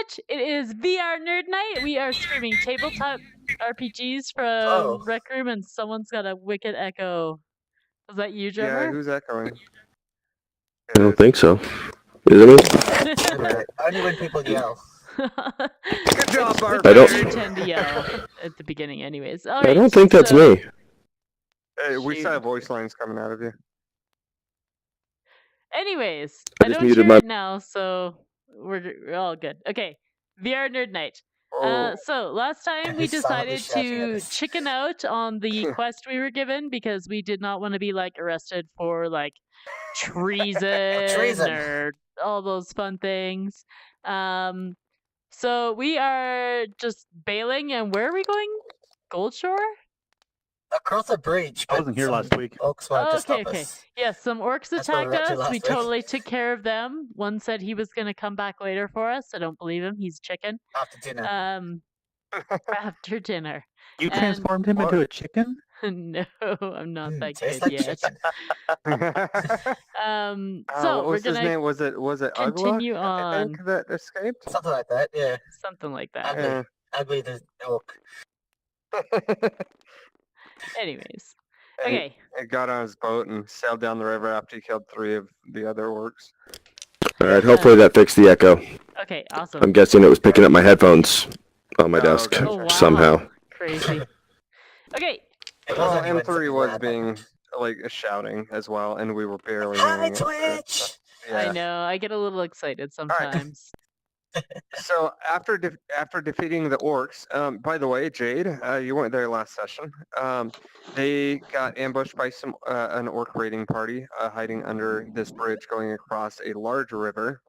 much. It is VR Nerd Night. We are streaming tabletop RPGs from Rec Room, and someone's got a wicked echo. Was that you, Drummer? Yeah, who's echoing? I don't think so. Is it me? Only when people yell. Good job, Barbara. I don't- You tend to yell at the beginning, anyways. All I right, don't think that's me. Hey, we Shoot. saw voice lines coming out of you. Anyways, I I just don't muted hear my- it now, so we're all good. Okay, VR Nerd Night. Oh, So last time we He's silently decided shouting at to us. chicken out on the quest we were given because we did not want to be like arrested for like treason or all those fun things. So we are just bailing, and where are we going? Gold Shore? Across a bridge. I wasn't here last week. Orcs wanted to stop Okay. us. Yes, some orcs That's what we attacked were up to us. last We week. totally took care of them. One said he was going to come back later for us. I don't believe him. He's chicken. After dinner. After dinner. You And- transformed him into a chicken? No, I'm not that Tastes good like yet. chicken. So what we're was his gonna name? Was it Ugla, continue I on. think, that escaped? Something like that, yeah. Something like that. Ugly. Ugly the orc. Anyways. And Okay. He got on his boat and sailed down the river after he killed 3 of the other orcs. Alright, hopefully that fixed the echo. Okay, awesome. I'm guessing it was picking up my headphones on my Oh, desk okay. Oh, wow. somehow. Crazy. Okay. It Well, wasn't even M3 something was bad. being like shouting as well, and we were barely Hi, hearing it. Twitch! I Yeah. know. I get a little excited sometimes. So after defeating the orcs, by the way, Jade, you weren't there last session. They got ambushed by an orc raiding party hiding under this bridge going across a large river.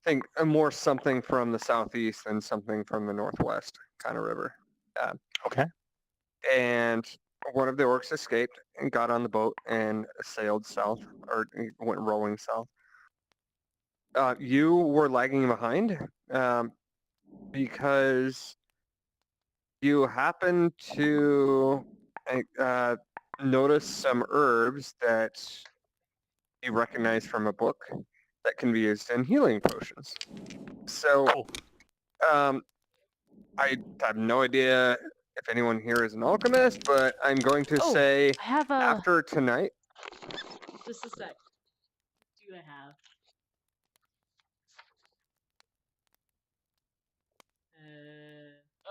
Think more something from the southeast than something from the northwest kind of river. Okay. And one of the orcs escaped and got on the boat and sailed south, or went rowing south. You were lagging behind because you happened to notice some herbs that you recognize from a book that can be used in healing potions. So I have no idea if anyone here is an alchemist, but I'm going to say I have a. after tonight. Just a sec. Do I have?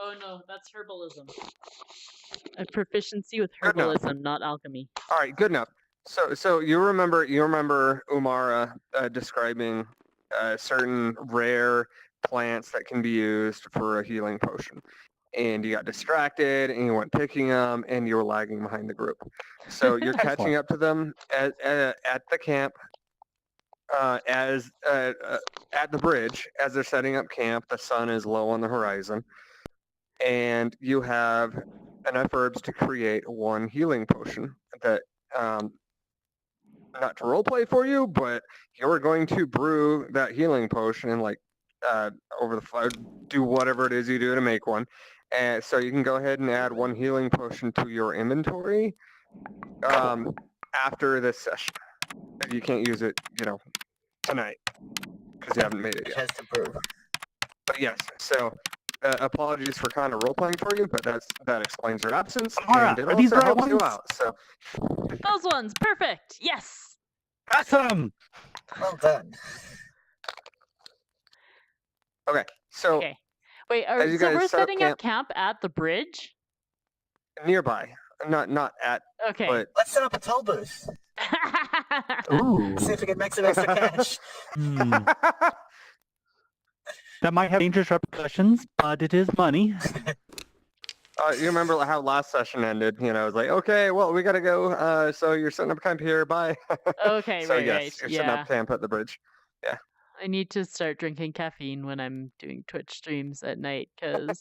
Oh no, that's herbalism. A proficiency with Good enough. herbalism, not alchemy. All right, good enough. So you remember Umara describing certain rare plants that can be used for a healing potion, and you got distracted and you went picking them, and you were lagging behind the group. So you're catching up to them at the camp. At the bridge, as they're setting up camp, the sun is low on the horizon, and you have enough herbs to create one healing potion that, not to roleplay for you, but you're going to brew that healing potion and over the fire, do whatever it is you do to make one. And so you can go ahead and add one healing potion to your inventory after this session. You can't use it, tonight because you haven't made it It yet. has to brew. But yes, so apologies for kind of role playing for you, but that explains your absence. Mara, and it are these also the right helps you ones? out. So Those ones, perfect. Yes. Awesome! Well done. okay, so Okay. Wait, as you so guys we're set up setting up camp at the bridge? nearby, not at, Okay. but Let's set up a toll booth. Ooh. See if we can make some extra cash. Hmm. That might have dangerous repercussions, but it is money. you remember how last session ended? I was like, okay, well, we gotta go. So you're setting up camp here. Bye. Okay, so right, yes, right. you're setting Yeah. up camp at the bridge. I need to start drinking caffeine when I'm doing Twitch streams at night because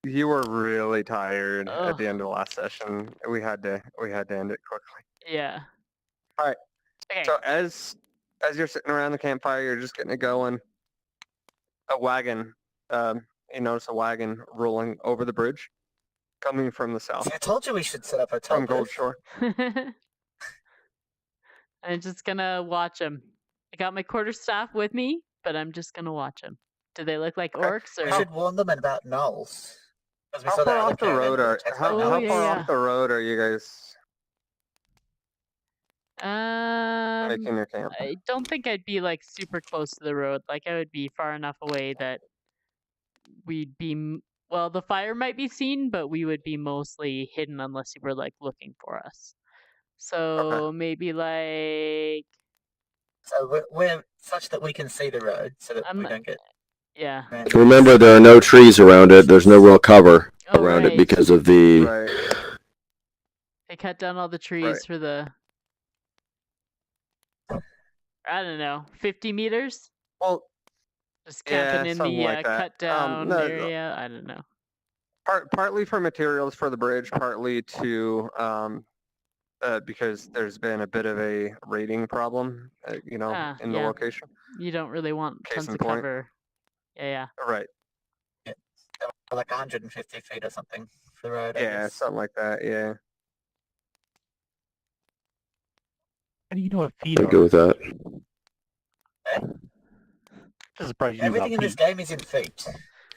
You were really tired Ugh. at the end of the last session. We had to end it quickly. yeah. All right. Okay. So as you're sitting around the campfire, you're just getting it going. A wagon, you notice a wagon rolling over the bridge, coming from the south, See, I told you we should set up a toll from Gold booth. Shore. I'm just gonna watch him. I got my quarterstaff with me, but I'm just gonna watch them. Do they look like Okay. orcs We or? should warn them about gnolls. Because we How saw that far other off the caravan road being are attacked by Oh, how yeah, far yeah. off the road are you guys Um, making your camp? I don't think I'd be like super close to the road. Like I would be far enough away that we'd be well, the fire might be seen, but we would be mostly hidden unless you were like looking for us. So maybe like So we're such that we can see the road, so that we I'm don't get. yeah. Remember, there are no trees around it. There's no real cover Oh, around it right. because of the. Right. They cut down all the trees for the I don't know, 50 meters? Well, Just camping yeah, in something the like that. cut down No, area. I don't know. partly for materials for the bridge, partly to because there's been a bit of a rating problem, in the Yeah. location. You don't really want Case tons in of point. cover. Yeah. Right. Like 150 feet or something for the road. I Yeah, guess. something like that. Yeah. How do you know what feet I are? go with that. Just surprised you knew Everything in about this feet. game is in feet.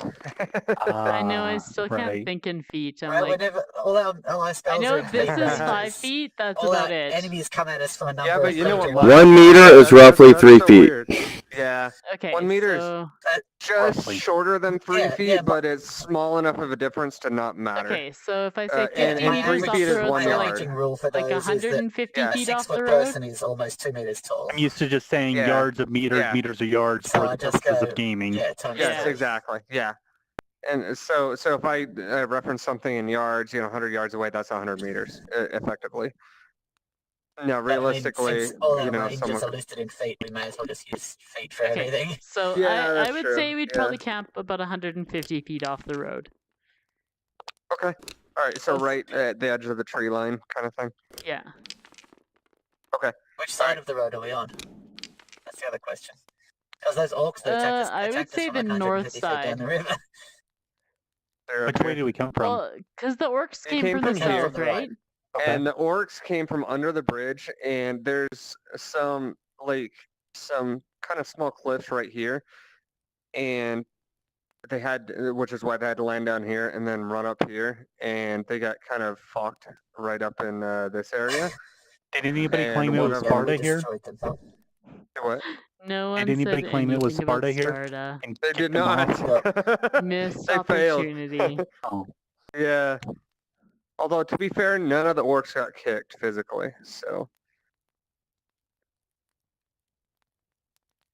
I know. I Ah, still can't right. think in feet. I'm Right, like, whenever all our I spells know are in this feet. is that 5 means feet. That's all about our it. enemies come at us from a number Yeah, of but you know feet what? away. 1 meter is roughly 3 so feet. Weird. Yeah. Okay. 1 meter is So just Roughly. shorter than 3 Yeah, feet, yeah, but it's small enough of a difference to not matter. okay. So if I say 50 and my meters 3 off feet the is road, one so yard. like overarching rule for those is that 150 Yeah. a feet off the 6-foot road. person is almost 2 meters tall. I'm used to just saying Yeah. yards of meters, Yeah. meters of yards So for I the just purposes go, of gaming. yeah, times Yes, Yeah. two. exactly. Yeah. And so if I reference something in yards, 100 yards away, that's 100 meters, effectively. No, But I mean, realistically, since all our ranges someone are listed in feet, we may as well just use feet for Okay. everything. So Yeah, I that's would true. say we'd Yeah. probably camp about 150 feet off the road. Okay. All right. So Close. right at the edge of the tree line, kind of thing. Yeah. Which side of the road are we on? That's the other question. Because those orcs that I would attacked us say from the like 150 north feet down side. the river. They're Which up way here. do we come from? Well, because the orcs They came came from the from here. south, right? Okay. And the orcs came from under the bridge, and there's some kind of small cliffs right here, and they had, which is why they had to land down here and then run up here, and they got kind of fucked right up in this area. Did anybody And claim it one was of Yeah, them- Sparta we here? destroyed them. What? No one Did anybody said claim it was anything about Sparta here? Sparta. And They kicked did them not. off? Missed They failed. opportunity. Oh. Yeah. Although, to be fair, none of the orcs got kicked physically, so.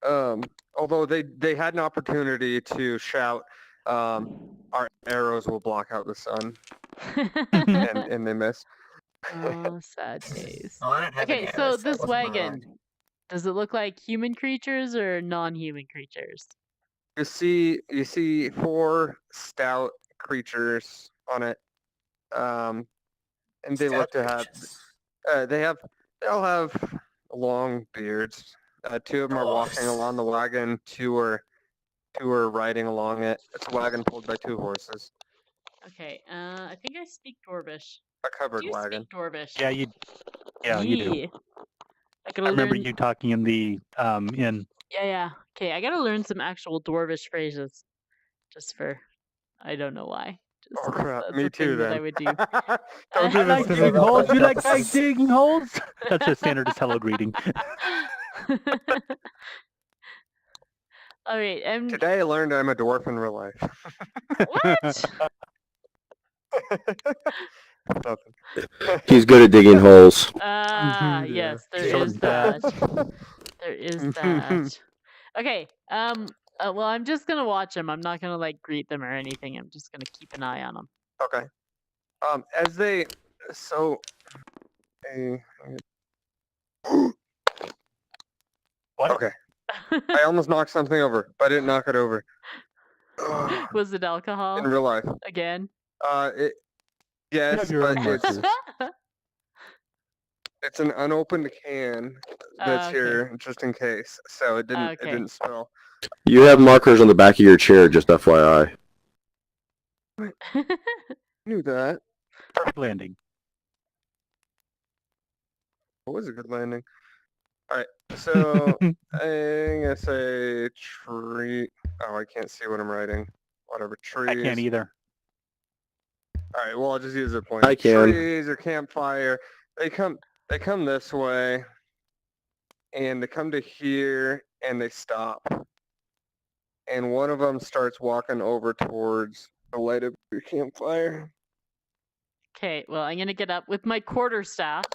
Although they had an opportunity to shout, our arrows will block out the sun, and they missed. Oh, sad days. Oh, I don't have any Okay, so arrows, this it wasn't my wagon, line. does it look like human creatures or non-human creatures? You see 4 stout creatures on it, and they look Stout to have creatures. they all have long beards. 2 of them are walking Dwarfs. along the wagon. 2 are riding along it. It's a wagon pulled by 2 horses. Okay, I think I speak Dwarvish. A covered Do you wagon. speak Dwarvish? Yeah, you do. Yee. I gotta I remember learn. you talking in the in. Yeah. Okay, I gotta learn some actual Dwarvish phrases. Just for, I don't know why. Just Oh 'cause crap! that's Me a too. thing that I Then. would do. Don't do I this like to digging me. holes. You like guys digging holes? That's just standard just hello greeting. All right, Today I learned I'm a dwarf in real life. what? Nothing. He's good at digging holes. Ah, Mhm, yes, there Short is and that. fast. There is that. Okay. Well, I'm just gonna watch them. I'm not gonna like greet them or anything. I'm just gonna keep an eye on them. Okay. As they What? Okay. I almost knocked something over, but I didn't knock it over. Was it alcohol In real life. again? Yes, have your own but markers. it's an unopened can that's Okay. here just in case. So it didn't Okay. spill. You have markers on the back of your chair, just FYI. Knew that. Perfect landing. What was a good landing? So I'm gonna say tree. Oh, I can't see what I'm writing. Whatever, trees. I can't either. All right, well, I'll just use a point. I can. Trees or campfire. They come this way, and they come to here, and they stop. And one of them starts walking over towards the light of your campfire. Okay, well, I'm gonna get up with my quarterstaff,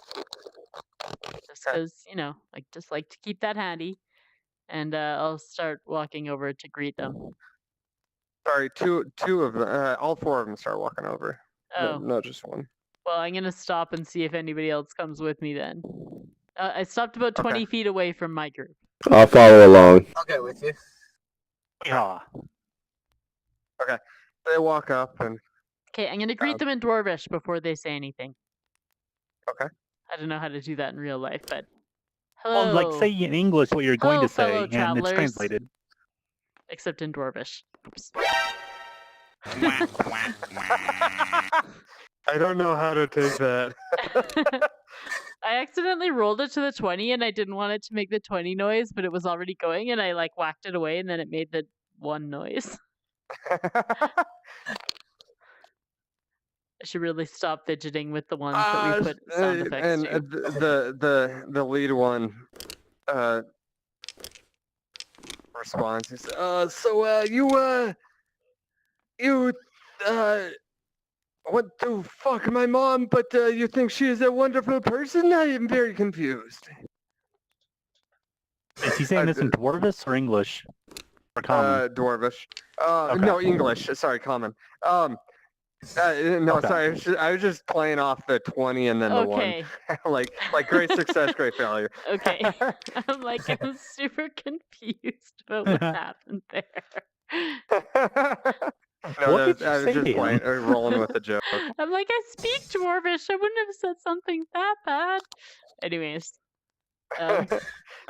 just Okay. because I just like to keep that handy, and I'll start walking over to greet them. Sorry, two of them. All four of them start walking over. Oh, Not just one. well, I'm gonna stop and see if anybody else comes with me then. I stopped about 20 Okay. feet away from my group. I'll follow along. I'll go with you. Yeah. They walk up and Okay, I'm gonna greet them in Dwarvish before they say anything. Okay. I don't know how to do that in real life, but hello. Well, like say in English what you're going Hello, to say, fellow and travelers. it's translated. Except in Dwarvish. Oops. I don't know how to take that. I accidentally rolled it to the 20 and I didn't want it to make the 20 noise, but it was already going and I like whacked it away and then it made the 1 noise. I should really stop fidgeting with the ones that we put sound effects and to. the lead one responds. He says, "So you want to fuck my mom, but you think she is a wonderful person? I am very confused." Is he saying this in Dwarvis or English? Or common? Dwarvish. Okay. No, English. Sorry, common. No, Okay. sorry. I was just playing off the 20 and then the one. Okay, like great success, great failure. okay. I'm super confused about what happened there. No, What did you I was say just to him? playing, rolling with the joke. I'm like, I speak Dwarvish. I wouldn't have said something that bad. Anyways. No,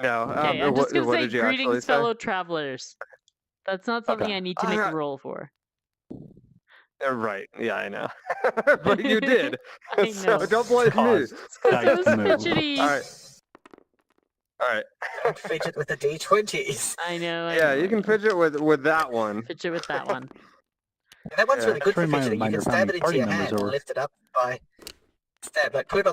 Okay, I'm just gonna what say did you actually greetings, say? fellow travelers. That's not something Okay. I need to make a roll for. Right, yeah, I know. But you did. I So know. don't blame me. Caused It's because it dice was to move. fidgety. All right. Don't fidget with the D20s. I know. I Yeah, know, you I can know. fidget with that one. Fidget with that one. That one's Yeah. really good for That's my fidgeting. You reminder can of how stab many it into party your members hand there and were. lift it up by put it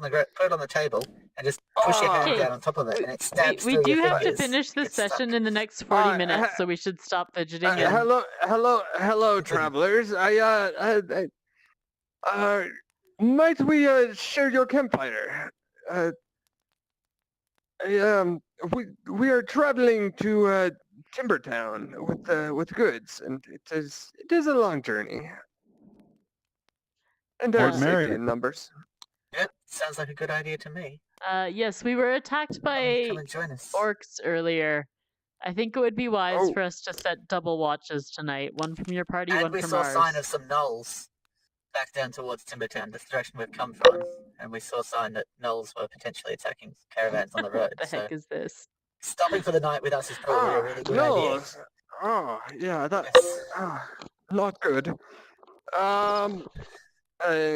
on the table and just push your hand Okay. down on top of it, and it stabs We through do your have to fingers. finish this It's stuck. session in the next 40 minutes, ha- so we should stop fidgeting. And hello, travelers. Might we share your campfire? We are traveling to Timbertown with goods, and it is a long journey. And there More is the safety merrier. in numbers. Yep, sounds like a good idea to me. yes, we were attacked by Come and join us. orcs earlier. I think it would be wise Oh. for us to set double watches tonight. One from your party, And one we from saw ours. sign of some gnolls back down towards Timbertown, the direction we've come from, and we saw sign that gnolls were potentially attacking caravans on the road. What the So heck is this? stopping for the night with us is probably a really good idea. no. Oh, yeah, that Yes. not good.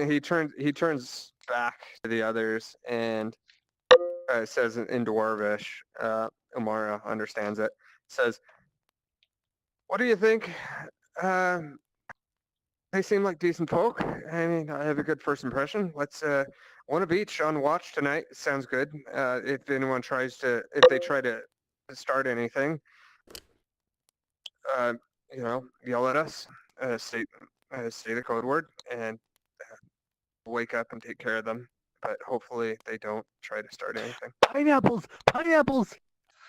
He turns back to the others and says in Dwarvish. Umara understands it. Says, "What do you think? They seem like decent folk. I mean, I have a good first impression. Let's one of each on watch tonight. Sounds good. If anyone if they try to start anything, yell at us. Say the code word and wake up and take care of them. But hopefully they don't try to start anything." Pineapples! Pineapples!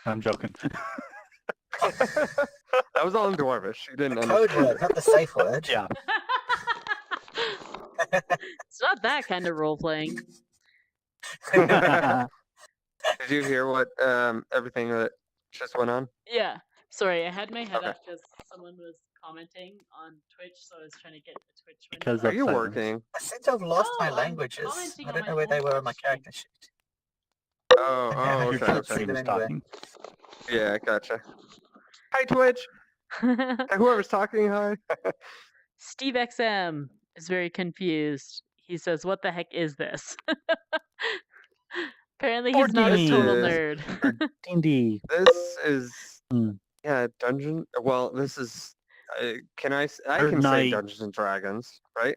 I'm joking. That was all in Dwarvish. You didn't The understand. code word, not the safe word. Yeah. It's not that kind of role playing. Did you hear what everything that just went on? Yeah. Sorry, I had my head Okay. up because someone was commenting on Twitch, so I was trying to get the Twitch window. Because Are of you silence. working? I seem to have lost Oh, my I'm languages. commenting I on don't my know where they own were on my Twitch stream. character sheet. Oh, Yeah, Your I okay, can't Twitch see okay. stream them is anywhere. talking. Yeah, gotcha. Hi, Twitch. Whoever's talking, hi. Steve XM is very confused. He says, "What the heck is this?" Apparently Or he's not a total D&D. nerd. Or D&D. This is Hmm. dungeon. Well, this is. Can I? I Third can say night. Dungeons and Dragons, right?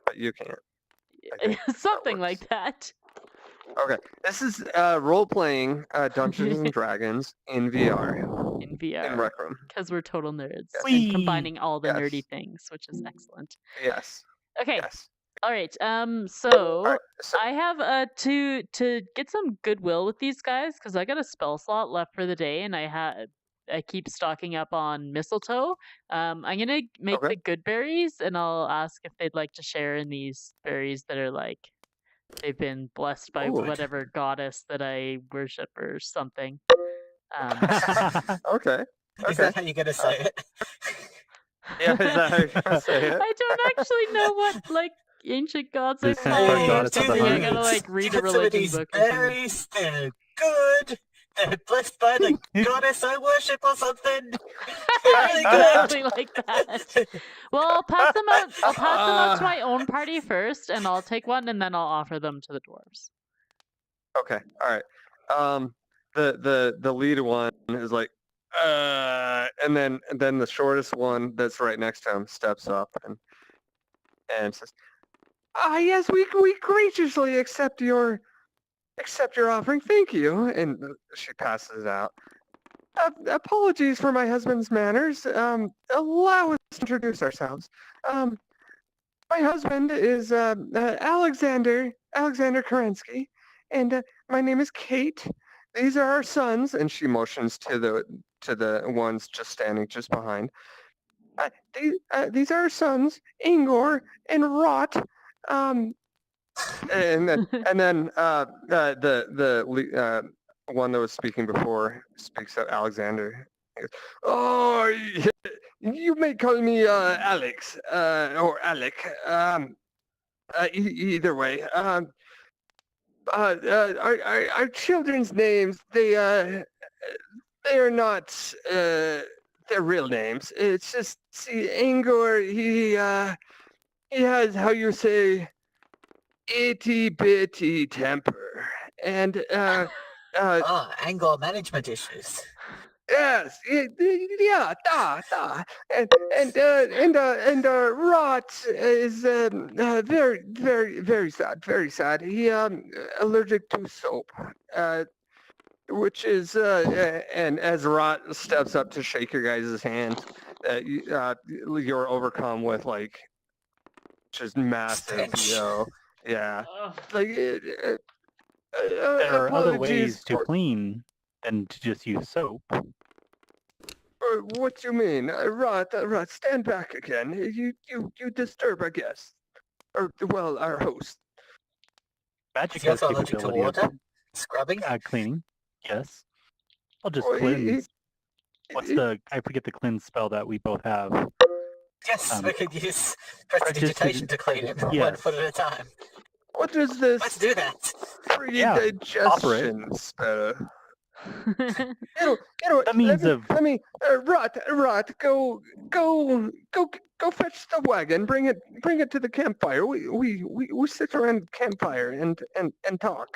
But you can't. I think that Something works. like that. Okay, this is role playing Dungeons and Dragons in VR In in VR. Rec Room. Because we're total nerds. Yes. And Whee! combining all the nerdy Yes. things, which is excellent. Yes. Okay. Yes. All right. All So right. So I have to get some goodwill with these guys because I got a spell slot left for the day, and I keep stocking up on mistletoe. I'm gonna make okay. the good berries, and I'll ask if they'd like to share in these berries that are like they've been blessed by Ooh. whatever goddess that I worship or something. Okay. Is Okay. that how you're gonna say it? Yeah. Is that how you're gonna say it? I don't actually know what like ancient gods I The centaur follow or goddess of the something. I hunt. gotta like read a Get some of religion these book or something. berries. They're good. They're blessed by the goddess I worship or something. They're really Exactly good. like that. Well, I'll pass them out. I'll pass them out to Ah. my own party first, and I'll take one, and then I'll offer them to the dwarves. Okay. All right. The lead one is like, and then the shortest one that's right next to him steps up and says, "Ah, yes, we graciously accept your offering. Thank you." And she passes it out. Apologies for my husband's manners. Allow us to introduce ourselves. My husband is Alexander Kerensky, and my name is Kate. These are our sons, and she motions to the ones just standing just behind. These are our sons, Ingor and Rot. Um, and then the one that was speaking before speaks of Alexander. He goes, "Oh, you may call me Alex or Alec. Either way. Our children's names they are not their real names. It's just see, Angor. He has how you say itty bitty temper, and Anger management issues. yes, yeah, and Rot is very, very, very sad, very sad. He allergic to soap, which is and as Rot steps up to shake your guys' hand, you're overcome with like just massive, Stench. yeah, Ugh. like There are other apologies ways to clean than to just use soap. What you mean? Rot, stand back again. You disturb our guest. Or, well, our host. Magic Is he has also allergic to capability water? Scrubbing? of cleaning. Yes. I'll just Well, cleanse. What's I forget the cleanse spell that we both have. Yes, we could use prestidigitation to clean him one yes. foot at a time. What is this Let's do that. Yeah, pre-digestion spell? You know, That means let me, Rot, go fetch the wagon. Bring it to the campfire. We sit around the campfire and talk.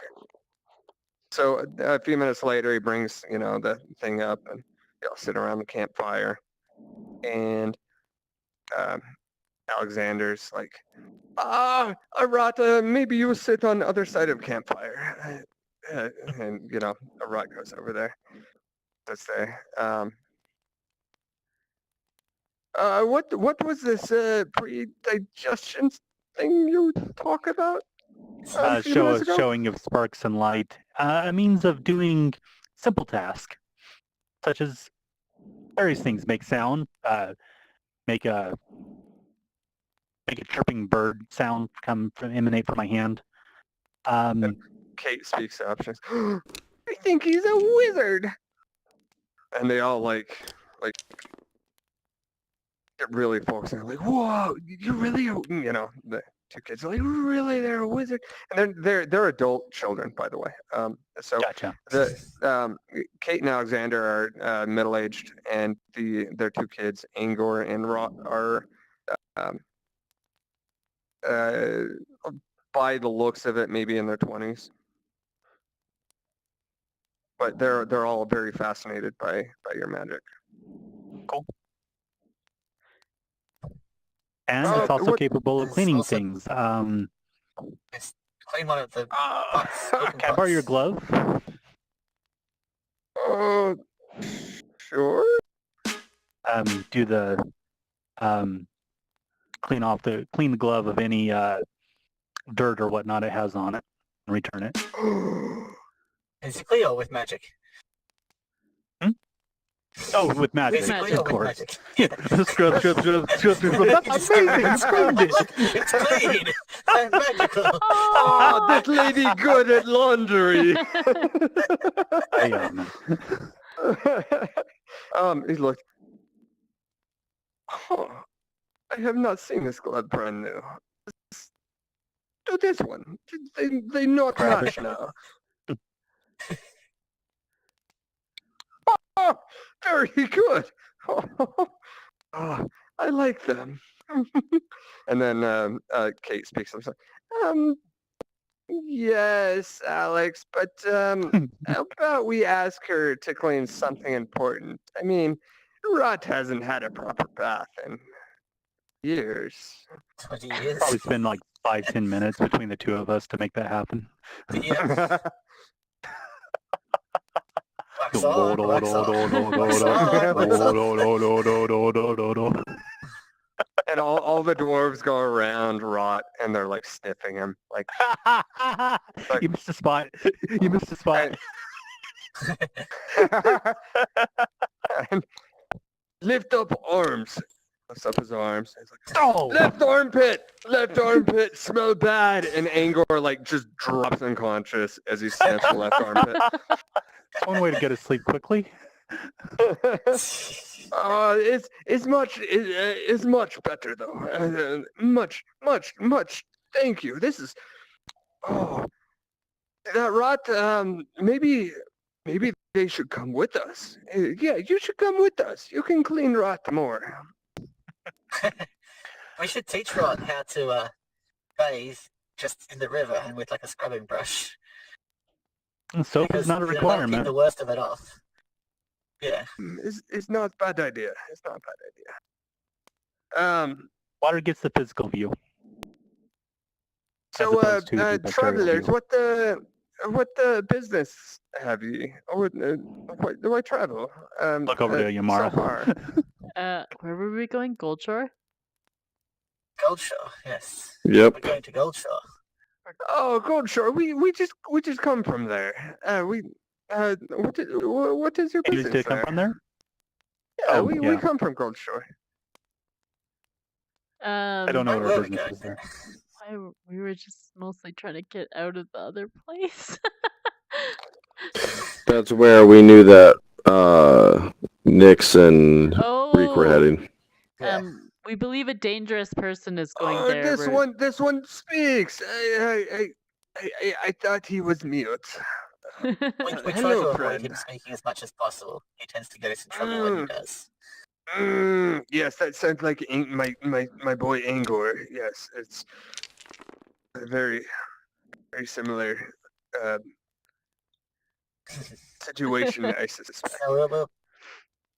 So a few minutes later, he brings the thing up, and they all sit around the campfire, and Alexander's like, Arata, maybe you sit on the other side of campfire, and Arat goes over there. That's there. What was this pre-digestion thing you talk about? A few minutes ago? Showing of sparks and light. A means of doing simple tasks, such as various things. Make sound. Make a chirping bird sound emanate from my hand. Kate speaks up. She goes, I think he's a wizard. And they all like get really focused. They're like, whoa, you really are, the two kids are like, really, they're a wizard. And they're adult children, by the way. So Gotcha. Kate and Alexander are middle-aged, and their two kids, Angor and Rot, are by the looks of it, maybe in their 20s. but they're all very fascinated by your magic. And Oh, it's also what- capable of It's cleaning also- things. It's clean one of the pots. Cooking Can I borrow your pots. glove? Oh, sure. Do the clean the glove of any dirt or whatnot it has on it, and return it. Physically or with magic? Oh, with magic, Physically magic. of or with course. magic? Yeah. Scrub. That's amazing. You cleaned it. It's clean and magical. Oh, this lady good at laundry. He looked. Oh, I have not seen this glove brand new. Do this one. They not Grab match now. Oh, very good. Oh, I like them. And then Kate speaks up. Yes, Alex, but how about we ask her to clean something important? I mean, Rot hasn't had a proper bath in years. 20 years. Probably spend like 5-10 minutes between the two of us to make that happen. Yeah. Wax on, wax on. Wax on, wax on. And all the dwarves go around Rot, and they're like sniffing him, like. You missed a spot. You missed a spot. And lift up arms. Lifts up his arms. He's like, Oh! left armpit, smell bad. And Angor like just drops unconscious as he sniffs the left armpit. That's one way to go to sleep quickly. It's much better though. Much. Thank you. This is. Oh, that Rot. Maybe they should come with us. Yeah, you should come with us. You can clean Rot more. We should teach Rod how to bathe just in the river and with like a scrubbing brush. Soap Because is not a that'll keep requirement. the worst of it off. Yeah. It's not a bad idea. It's not a bad idea. Water gets the physical view. So, opposed to the bacterial travelers, view. what business have you? Or what do I travel? Look over to Yamara. So far. Where were we going? Goldshore? Goldshore, yes. Yep. We're going to Goldshore. Oh, Goldshore. We just come from there. What is your You business did come there? from there? Yeah, Oh, we yeah. come from Goldshore. I don't know Where what our were we business going is there. We were just mostly trying to get out of the other place. That's where we knew that Nyx and Reek were Oh, heading. Yeah. we believe a dangerous person is going Oh, there. this one speaks. I thought he was mute. We try to Hello, avoid friend. him speaking as much as possible. He tends to get us in trouble when he does. Yes, that sounds like my boy Angor. Yes, it's a very similar situation, I suspect. So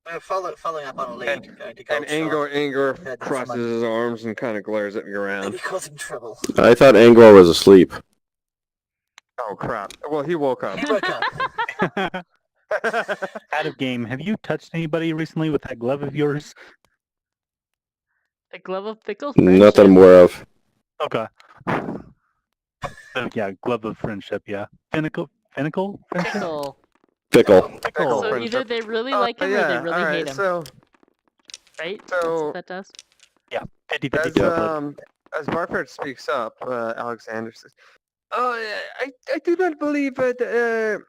we're following up on a lead, going to And Goldshore. Angor Heard that crosses someone- his arms and kind of glares at me around. Maybe causing trouble. I thought Angor was asleep. Oh crap! Well, he woke up. He woke up. Out of game, have you touched anybody recently with that glove of yours? The glove of fickle Not that I'm friendship. aware of. Okay. Yeah, glove of friendship, yeah. Pinnacle friendship? Fickle. Fickle. Fickle. So either they really like him or they really all hate him, So right? That's so what that does. 50-50 as split. as Barford speaks up, Alexander says, "Oh, I do not believe that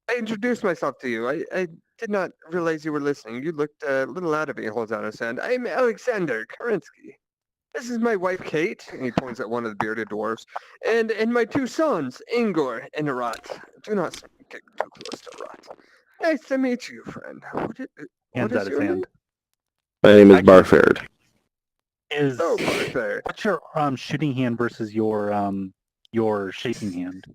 I introduced myself to you. I did not realize you were listening. You looked a little out of it." He holds out his hand. "I'm Alexander Kerensky. This is my wife Kate," and he points at one of the bearded dwarves, and my two sons, Ingor and Rot. Do not get too close to Rot. Nice to meet you, friend. What Hands is out his your name? hand. My name is Actually- Barford. Is Oh, Barford. what's your shooting hand versus your shaking hand?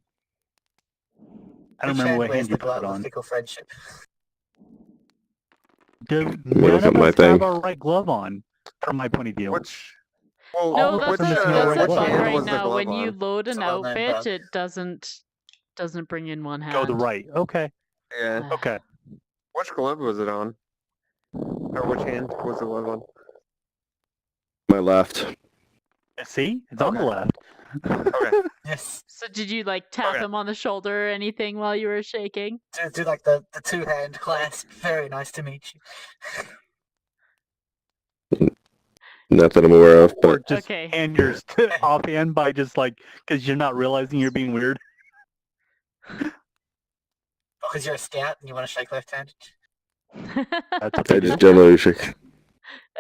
I don't remember what wears hand the you put glove it of on. fickle friendship. None of my us thing. have our right glove on, from my point of view. Which, well, All No, of that's us which, a missing our that's right a which glove. bug hand right was the now. glove When you on? load It's an a well-known outfit, bug. it doesn't bring in one hand. Go the right. Okay. Yeah. Okay. Which glove was it on? Or which hand was the glove on? My left. See? It's on the Okay. left. Okay. Yes. So did you like tap Okay. him on the shoulder or anything while you were shaking? Do like the two-hand clasp. Very nice to meet you. Not that I'm aware of, Or but just Okay. hand yours offhand by just like, because you're not realizing you're being weird. Because you're a scout and you want to shake left-handed. That's what I they do. just generally shake.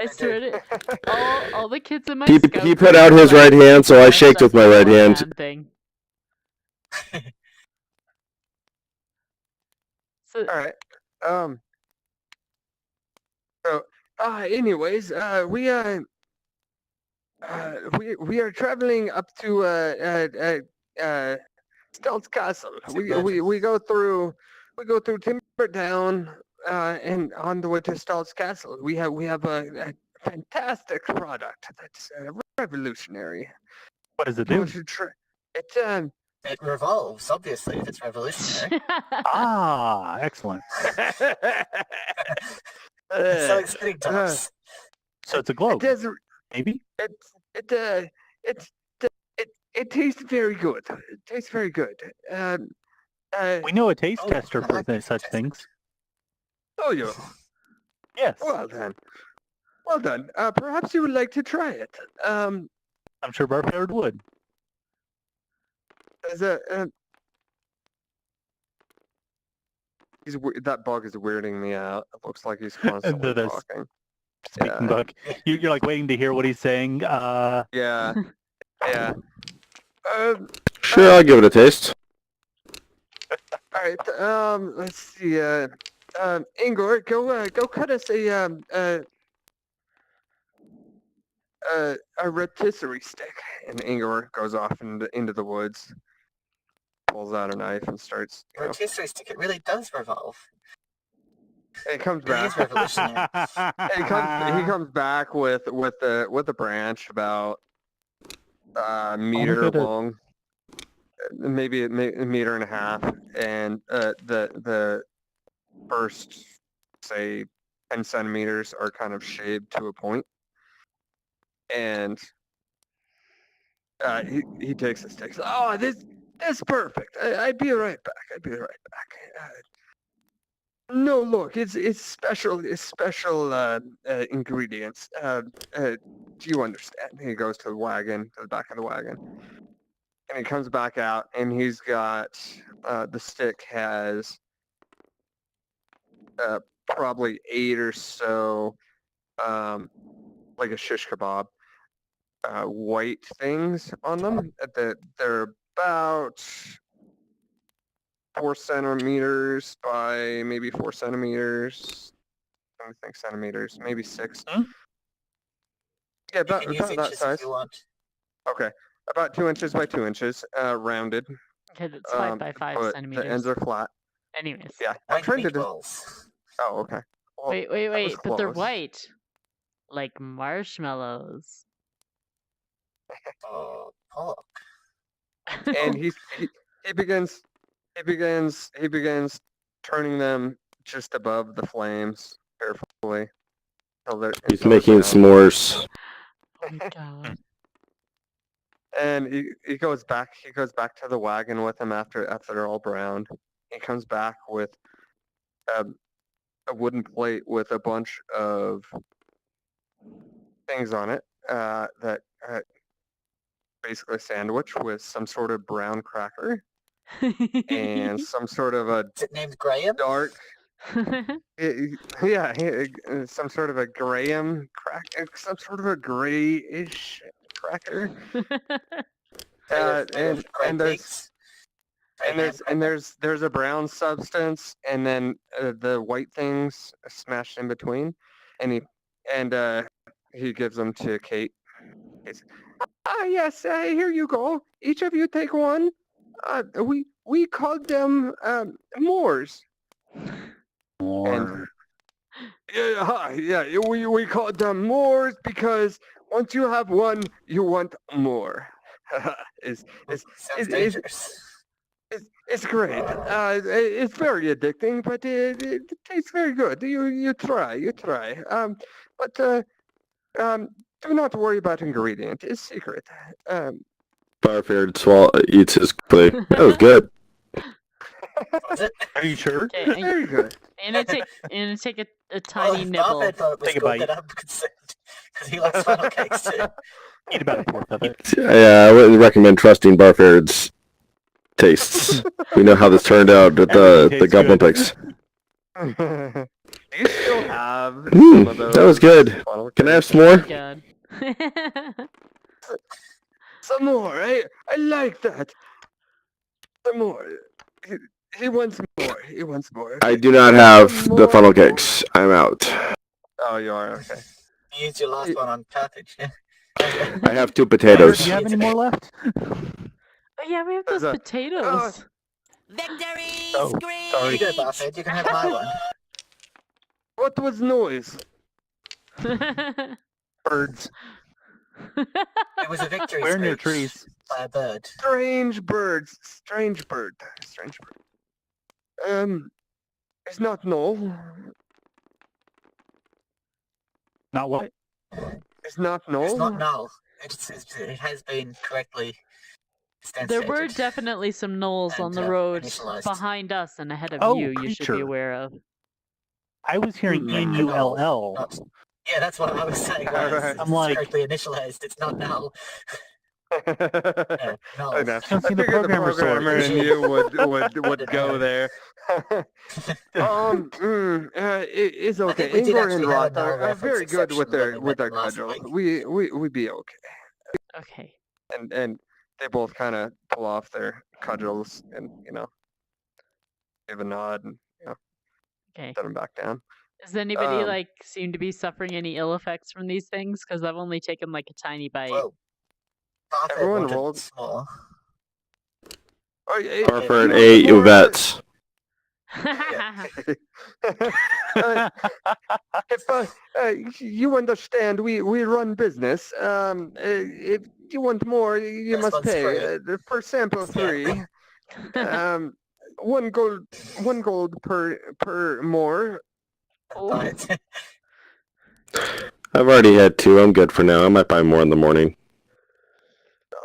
I swear to all the kids in my He scout put group out are his like, right hand, so I shaked with obsessed my with the right one hand. thing. So All right. So, anyways, we are traveling up to Stealth Castle. We go through Timber Town, and on the way to Stealth Castle, we have a fantastic product that's revolutionary. What does it You do? want to try it? It revolves, obviously, if it's revolutionary. Ah, excellent. It's so exciting tops. So it's a It globe, does. maybe? It tastes very good. It tastes very good. We know a taste Oh, tester I for like taste such testers. things. Oh, you. Yes. Well then. Well done. Perhaps you would like to try it. I'm sure Barford would. As a that bug is weirding me out. It looks like he's constantly The talking. speaking Yeah. bug. You're like waiting to hear what he's saying. Yeah. Yeah. Sure, I'll give it a taste. All right. Let's see. Ingor, go cut us a rotisserie stick. And Ingor goes off into the woods, pulls out a knife, and starts. Rotisserie stick, it really does revolve. He comes It back. is revolutionary. He comes back with a branch about a meter gotta- long, maybe a meter and a half, and the first, say, 10 centimeters are kind of shaved to a point, and he takes the sticks. Oh, this perfect. I'd be right back. I'd be right back. No, look, it's special ingredients. Do you understand? He goes to the back of the wagon, and he comes back out, and he's got the stick has probably 8 or so, like a shish kebab, white things on them. They're about 4 centimeters by maybe 4 centimeters. I don't think centimeters, maybe 6. Hmm? Yeah, You can use about that inches size. if you want. Okay, about 2 inches by 2 inches, rounded. okay, that's 5 by 5 but centimeters. the ends are flat. Anyways. Yeah, I'm Like trying to. meatballs. Oh, okay. Well, Wait, that was but they're close. white. Like marshmallows. Oh, pork. And he begins turning them just above the flames carefully He's until they're making brown. s'mores. Oh my god. And he goes back to the wagon with him after they're all browned. He comes back with a wooden plate with a bunch of things on it that basically a sandwich with some sort of brown cracker and some sort of a Is it named Graham? dark, some sort of a graham cracker, some sort of a grayish cracker. And there's a brown substance, and then the white things smashed in between, and he gives them to Kate. Yes, here you go. Each of you take one. We called them Moors. Or Yeah, we called them Moors because once you have one, you want more. it's, it's, Sounds it, it's, dangerous. it's great. It's very addicting, but it tastes very good. You try. But do not worry about ingredient. It's secret. Barford eats his plate. That was good. Was it? are you sure? Okay, It's very good. I'm gonna take a tiny nibble. Barfed thought it was Take a good, bite. then I'm concerned because he likes funnel cakes too. Eat about a fourth of it. Yeah, I wouldn't recommend trusting Barford's tastes. We know how this turned out at Everything the tastes good. Olympics. Do you still have Mm, some of those? that was good. funnel Can I have cakes? some more? God. Some more? I like that. Some more. He wants more. He wants more. I Okay. do not Some have the more. funnel cakes. I'm out. Oh, you are okay. You used your last one on Carthage, yeah? I have 2 Barford, potatoes. do you have any more left? Oh yeah, we have those There's a- potatoes. Victory Oh, sorry. You go, screech! Barfed, you can have my one. What was noise? Birds. It was a victory Where in your screech trees? by a bird. Strange birds. Strange bird. Strange bird. It's not no. Not what? It's not no. It's not null. It has been correctly There were instantiated. definitely some gnolls on And, the road initialized. behind us and ahead of Oh, you. You should be creature. aware of. I was hearing Hmm. N-U-L-L. Not- Yeah, that's what I was saying. Right? Alright. It's I'm like- correctly initialized. It's not null. Null. I know. I don't see the figured programmer sword. programmer and you would go know. there. It's I okay. think we did Ingor and actually have a Roth null are reference very good with exception when their we met last cudgel. week. We be okay. Okay. And they both kind of pull off their cudgels and give a nod and Okay. set them back down. Does anybody Um, seem to be suffering any ill effects from these things? Because I've only taken like a tiny bite. Well, Barfed Everyone wanted rolled. small. Oh, yeah, Barford you ate want more? Yvette's. If you understand, we run business. If you want more, you This must one's pay. free. Per sample, Yeah. 3. One gold per more. Oh. But I've already had 2. I'm good for now. I might buy more in the morning.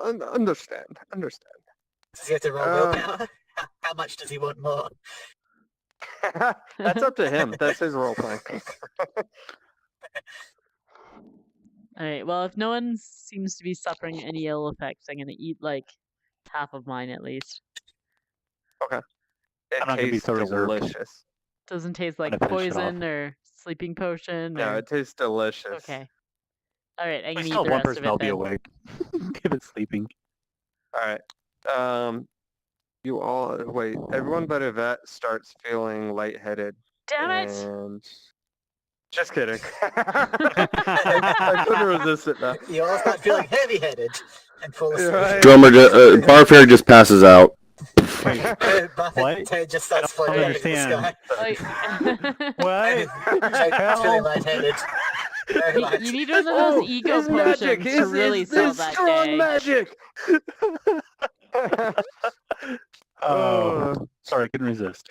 Understand. does he have to roll Um, willpower? How much does he want more? That's up to him. That's his role playing. All right. Well, if no one seems to be suffering any ill effects, I'm gonna eat like half of mine at least. It I'm not gonna be tastes so reserved. delicious. Doesn't taste like gonna finish it off. poison or sleeping potion. No, or... it tastes delicious. Okay. All right. I We can still eat the have one rest person of that'll it be then. awake. Give it sleeping. All right. You all wait. Everyone but Yvette starts feeling lightheaded. Damn it! And just kidding. I couldn't resist it now. You all start feeling heavy-headed and fall asleep. Right. Drummer, Barford just passes out. Wait, Buffett What? Ted just starts I don't floating up in the understand. sky. Like... what? Jake's feeling lightheaded. Very light. you need one of those ego it's potions magic. to really sell it's that strong day. magic. Oh, sorry, I couldn't resist.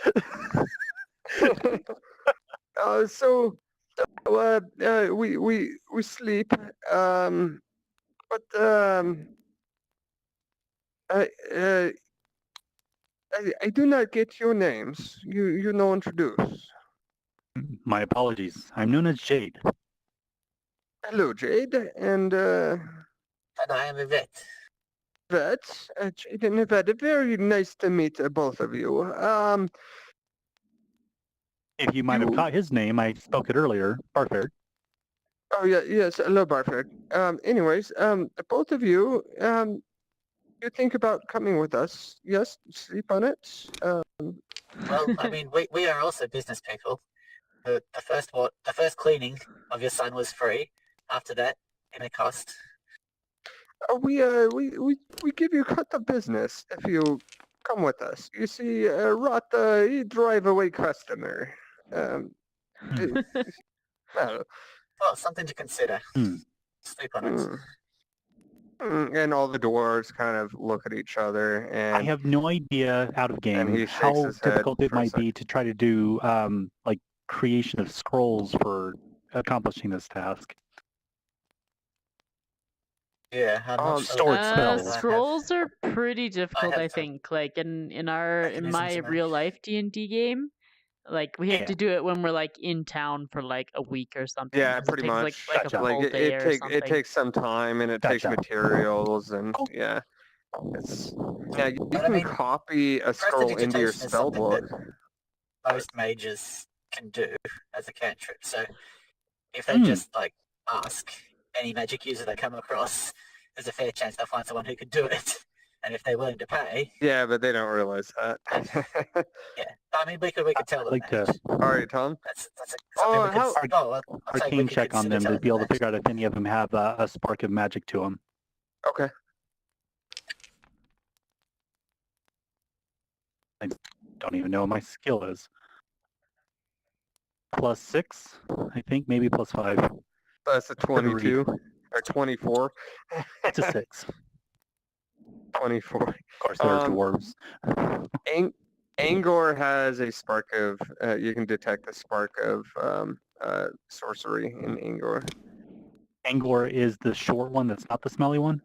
So we sleep. I do not get your names. You no introduce. My apologies. I'm known as Jade. Hello, Jade, and And I am Yvette. Yvette. Jade and Yvette. Very nice to meet both of you. If you might have You- caught his name, I spoke it earlier. Barford. Oh yeah, yes, hello, Barford. Anyways, both of you, you think about coming with us? Yes, sleep on it. Well, I mean, we are also business people. The first cleaning of your son was free. After that, it may cost. We give you cut the business if you come with us. You see, Rata, he drive away customer. It- well, Well, something to consider. Hmm. Sleep on it. mm, and all the dwarves kind of look at each other, I and have no idea out of game he shakes how his head difficult it for a might be to try to do like creation of scrolls for accomplishing this task. Yeah, I'm not sure. Stored spells. Scrolls are pretty difficult, have I to- think. Like in my mechanisms in real life D&D game, like we have Yeah. to do it when we're like in town for like a week or something. Yeah, 'cause it pretty takes much. like Gotcha. a Like full day or it something. takes some time, and it takes Gotcha. materials, and Cool. yeah, it's yeah. You But I can mean, copy a scroll into your prestidigitation is spell something that book. most mages can do as a cantrip. So if they Hmm. just like ask any magic user they come across, there's a fair chance they'll find someone who could do it. And if they're willing to pay, Yeah, but they don't realize that. yeah. I mean, we could tell I'd them like that. to All right, Tom. That's something Oh, we could. how- I'm saying we arcane could check on consider them to telling be able to that. figure out if any of them have a spark of magic to them. Okay. Don't even know what my skill is. +6, I think, maybe +5. That's a Good read. 22 or 24. It's a 6. 24. Of course, they're Um, dwarves. Angor has a spark of. You can detect the spark of sorcery in Angor. Angor is the short one that's not the smelly one?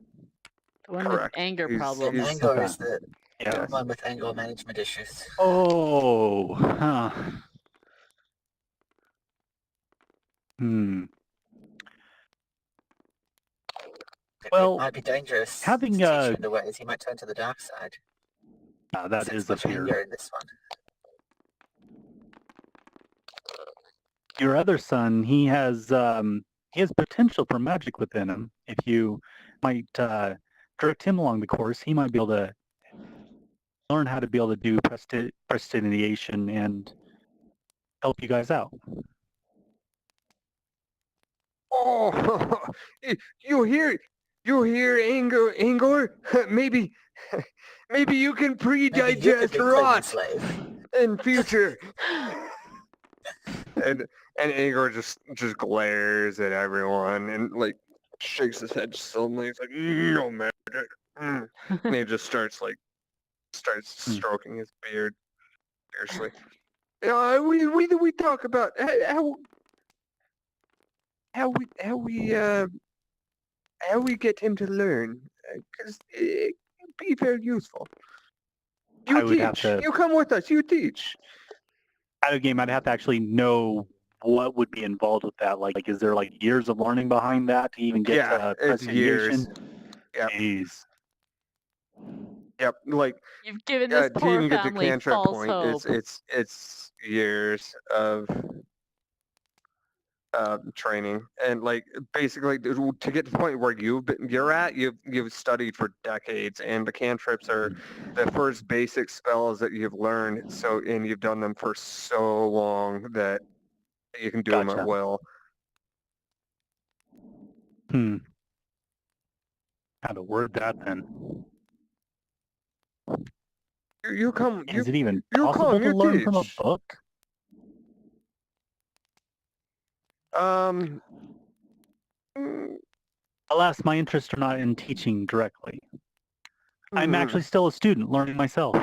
The one with Correct. anger He's- problems. he's- Angor Okay. is the Yeah. one with anger management issues. Oh, huh. Hmm. Well, It might be dangerous. having, to teach him the ways, he might turn to the dark side. That Sense is a much fear. anger in this one. Your other son, he has potential for magic within him. If you might direct him along the course, he might be able to learn how to be able to do prestidigitation and help you guys out. Oh, you hear, Angor? Maybe, maybe you can Maybe you could pre-digest be Clinton's rot slave. in future. and Angor just glares at everyone and like shakes his head suddenly. He's like, no magic. And he just starts stroking his beard fiercely. Yeah, we talk about how we get him to learn, because it can be very useful. You I would have teach. to- You come with us. You teach. Out of game, I'd have to actually know what would be involved with that. Like is there like years of learning behind that to even get Yeah, to it's years. prestidigitation? Yep. Jeez. Yep. Like You've given this to poor even get to family cantrip false point, hope. it's years of training, and like basically to get to the point where you're at, you've studied for decades, and the cantrips are the first basic spells that you've learned. So and you've done them for so long that you can do them Gotcha. at will. How to word that then? You come. Is it even you possible come, to you learn from a teach. book? Mm, Alas, my interests are not in teaching directly. I'm mm, actually still a student learning myself.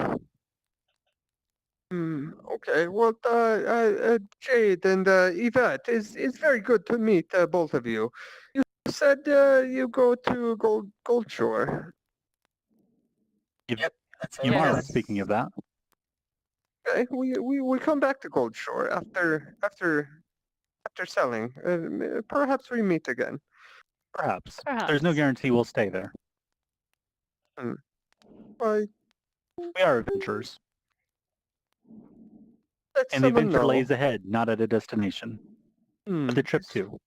Okay, well, Jade and Yvette, it's very good to meet both of you. You said you go to Goldshore. That's You what it are is. speaking of that. Okay, we come back to Goldshore after selling. Perhaps we meet again. Perhaps. There's no guarantee we'll stay there. Bye. We are adventurers. Let And the someone adventure know. lays ahead, not at a destination. But the trip too.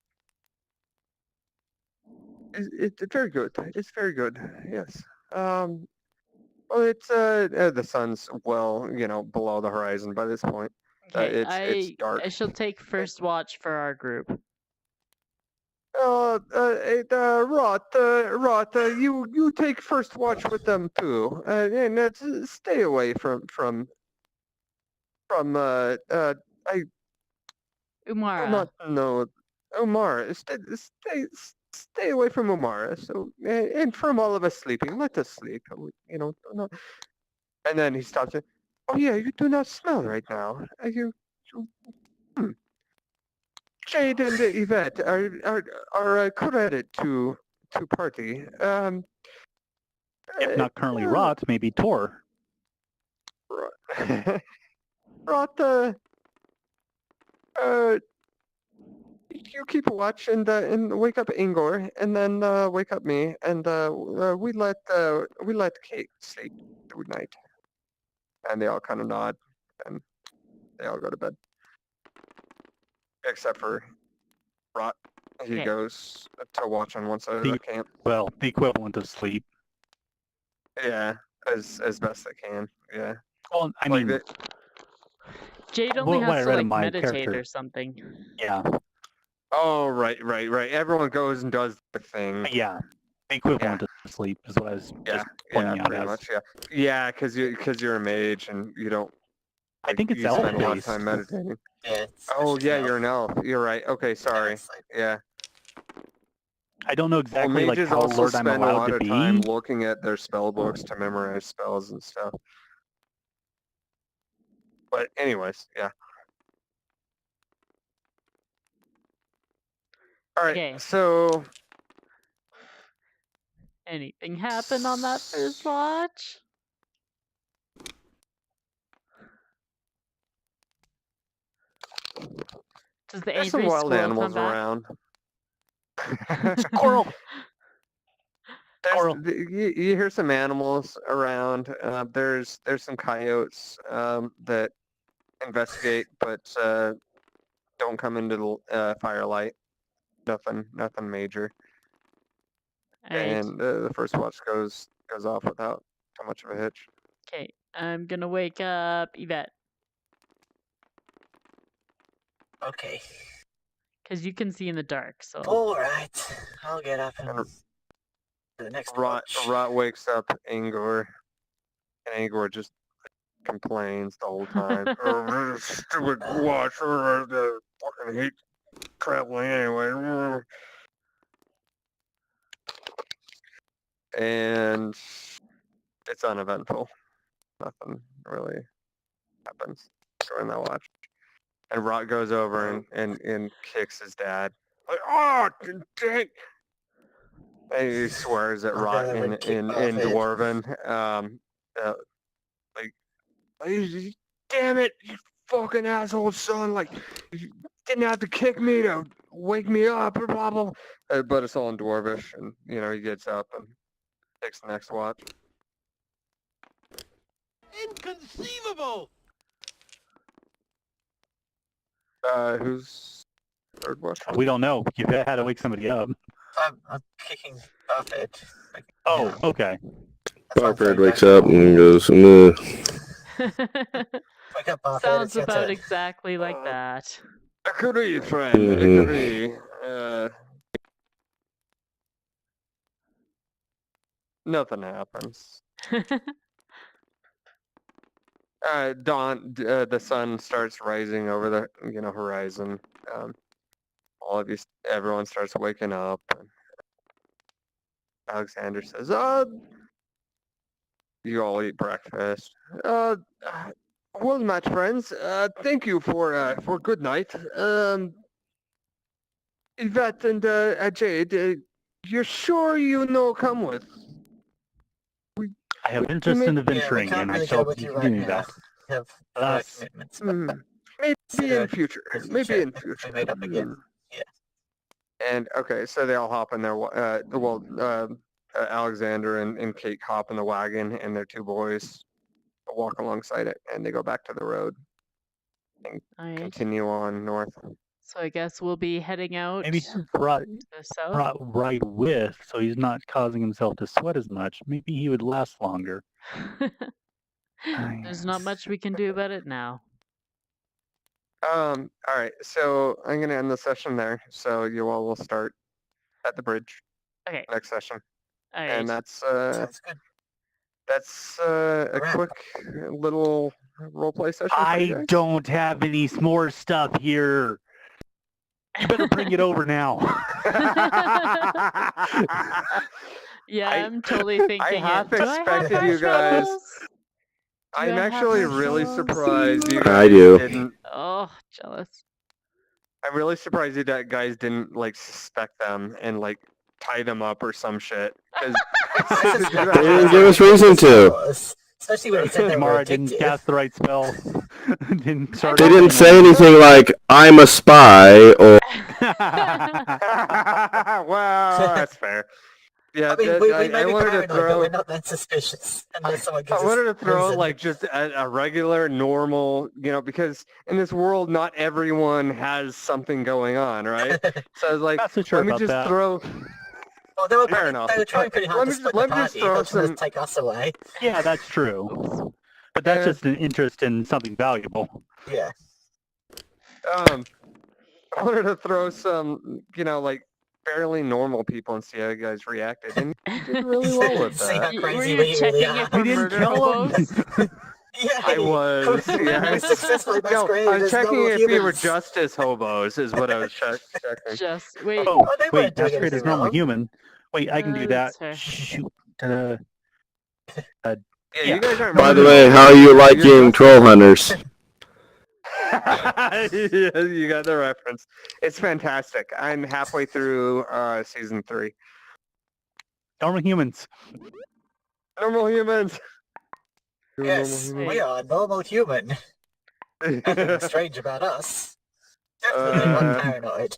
It's very good. It's very good. Yes. Well, it's the sun's well, below the horizon by this point. Okay, It's dark. I shall take first watch for our group. Rot, you take first watch with them too, and stay away from I do Umara. not know Omara. Stay away from Omara. So and from all of us sleeping, let us sleep. No. And then he stops it. Oh yeah, you do not smell right now. Hmm. Jade and Yvette are credit to party. If not currently uh, rot, maybe Tor. Rot, you keep watch and wake up Ingor, and then wake up me, and we let Kate sleep through night. And they all kind of nod, and they all go to bed, except for Rot. He Okay. goes to watch on one side of the camp. Well, the equivalent of sleep. Yeah, as best they can. Yeah. Well, I Like mean, Jade only what I has to read like in my meditate character. or something. Yeah, Oh, right. Everyone goes and does the thing. yeah. The equivalent of sleep is what I was just pointing out pretty as. much. Yeah, because you're a mage and you don't. I think it's you spend a lot of elf-based. time meditating. Yeah. Oh especially yeah, elf. you're an elf. You're right. Okay, sorry. it's like- Yeah. I don't know Well, exactly like mages how also alert I'm spend a allowed lot to of time be. looking at their spell books to memorize spells and stuff. But anyways, yeah. All right. Okay. So Anything happen on that first watch? Does the there's some angry wild squirrel come animals back? around. Squirrel. Squirrel. You hear some animals around. There's some coyotes that investigate, but don't come into the firelight. Nothing major. Alright. And the first watch goes off without too much of a hitch. Okay. I'm gonna wake up Yvette. Okay. Because you can see in the dark, so. All right. I'll get up and And do the next Rot watch. wakes up Angor, and Angor just complains the whole time. Oh, this stupid watch. I fucking hate traveling anyway. And it's uneventful. Nothing really happens during that watch. And Rot goes over and kicks his dad. Like, oh, dang. And he swears at I'll Rot go over in and kick Dwarven. Like, damn it, you fucking asshole son. Like, you didn't have to kick me to wake me up, blah, blah. But it's all in Dwarvish. And, he gets up and takes the next watch. Inconceivable! Who's third watch? We don't know. You had to wake somebody up. I'm kicking Buffett. Oh, okay. Barford wakes up and goes, "Meh." Wake up, Buffett. Sounds It's your about turn. exactly like that. Agree, friend. Mhm. Agree. Nothing happens. Dawn, the sun starts rising over the horizon. Everyone starts waking up. And Alexander says, you all eat breakfast. Well met, friends. Thank you for good night. Yvette and Jade, you're sure come with? I have interest in adventuring, can't and I really shall go with be you right doing now. that. We have Alas. work commitments, but Maybe Consider in future. the Maybe future in if future. we meet up again. Yeah. And okay, so they all hop in their Alexander and Kate hop in the wagon, and their two boys walk alongside it, and they go back to the road and Alright. continue on north. So I guess we'll be heading out Maybe to brought the south. right with, so he's not causing himself to sweat as much. Maybe he would last longer. There's not much we can do about it now. All right, so I'm gonna end the session there. So you all will start at the bridge Okay. next session, All and right. Sounds good. that's a Alright. quick little roleplay session for you I guys. don't have any s'more stuff here. You better bring it over now. Yeah, I- I'm totally thinking half it. Do I have expected you guys- marshmallows? Do I'm I have actually really marshmallows? surprised you I guys do. didn't. Oh, jealous. I'm really surprised you guys didn't like suspect them and like tie them up or some shit. Because I suspect They didn't that's give us what reason the spell to. was, especially when he said they were Mara didn't addictive. cast the right spell. Didn't start They I didn't mean- say anything like "I'm a spy" or well, that's fair. Yeah, I mean, we I may be wanted to paranoid, but we're throw. not that suspicious unless someone I gives us wanted to throw reason. like just a regular, normal, because in this world, not everyone has something going on, right? So I was like, Not so sure let me about just that. throw. Well, they were, Fair enough. they were trying pretty hard to split the let me just party, throw not trying some. to take us away. Yeah, that's true. But that's just an interest in something valuable. Yeah. I wanted to throw some, like fairly normal people and see how you guys reacted, and you did really well with See how that. Were crazy you we really checking are. it for We didn't murder kill 'em. hobos? Yeah, I was, yeah. we successfully No, masqueraded I was as checking normal if we were humans. justice hobos, is what I was checking. Just wait. Oh, they wait, weren't doing masquerade as anything normal wrong. human. Wait, I can do that. That's fair. Shoot. Yeah, Yeah. you guys aren't. By the murder way, hobos. how are you You're liking justice troll hunters? Yeah, you got the reference. It's fantastic. I'm halfway through season 3. Normal humans. Normal humans. You're a Yes, normal we are a normal human. human. Nothing strange about us. Definitely not paranoid.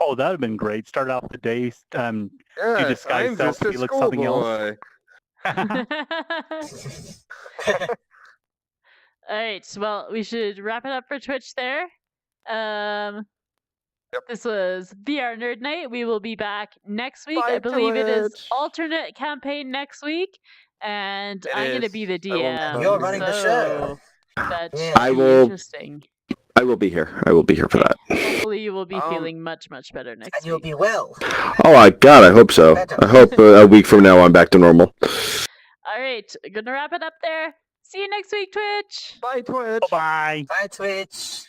Oh, that would have been great. Start off the day, Yes, disguise I'm self just to a be like something else. schoolboy. Alright, well, we should wrap it up for Twitch there. Yep. This was VR Nerd Night. We will be back next week. I Bye, believe it is Twitch. alternate campaign next week. And It I'm going to is. be the I will DM. not You're running the show. So that Yeah. should I be will- interesting. I will be here. I will be here for that. Hopefully you will be Um, feeling much, much better next And you'll week. be well. Oh, God, I hope so. I hope a week from now I'm back to normal. Alright, gonna wrap it up there. See you next week, Twitch! Bye, Twitch. Bye. Bye, Twitch.